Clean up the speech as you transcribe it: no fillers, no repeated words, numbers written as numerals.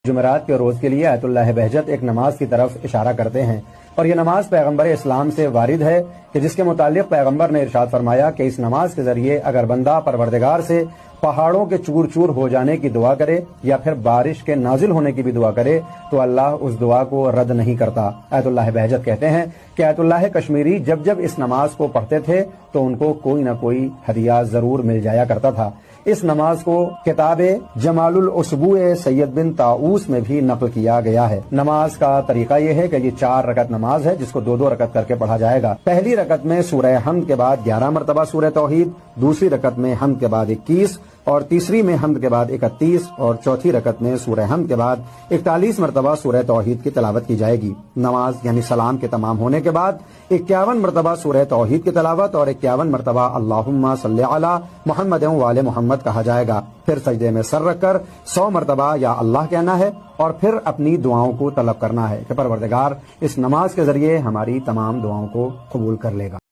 جمعرات کے روز کے لیے آیت اللہ بہجت ایک نماز کی طرف اشارہ کرتے ہیں، اور یہ نماز پیغمبر اسلام سے وارد ہے کہ جس کے متعلق پیغمبر نے ارشاد فرمایا کہ اس نماز کے ذریعے اگر بندہ پروردگار سے پہاڑوں کے چور چور ہو جانے کی دعا کرے یا پھر بارش کے نازل ہونے کی بھی دعا کرے تو اللہ اس دعا کو رد نہیں کرتا۔ آیت اللہ بہجت کہتے ہیں کہ آیت اللہ کشمیری جب اس نماز کو پڑھتے تھے تو ان کو کوئی نہ کوئی ہدیہ ضرور مل جایا کرتا تھا۔ اس نماز کو کتاب جمال الاسبوع سید بن طاؤس میں بھی نقل کیا گیا ہے۔ نماز کا طریقہ یہ ہے کہ یہ 4 رکعت نماز ہے جس کو 2 رکعت کر کے پڑھا جائے گا۔ پہلی رکعت میں سورہ حمد کے بعد 11 مرتبہ سورہ توحید، دوسری رکعت میں حمد کے بعد 21 اور تیسری میں حمد کے بعد 31 اور چوتھی رکعت میں سورہ حمد کے بعد 41 مرتبہ سورہ توحید کی تلاوت کی جائے گی۔ نماز یعنی سلام کے تمام ہونے کے بعد 51 مرتبہ سورہ توحید کی تلاوت اور 51 مرتبہ اللہم صلی علی محمد و آل محمد کہا جائے گا۔ پھر سجدے میں سر رکھ کر 100 مرتبہ یا اللہ کہنا ہے اور پھر اپنی دعاؤں کو طلب کرنا ہے کہ پروردگار اس نماز کے ذریعے ہماری تمام دعاؤں کو قبول کر لے گا۔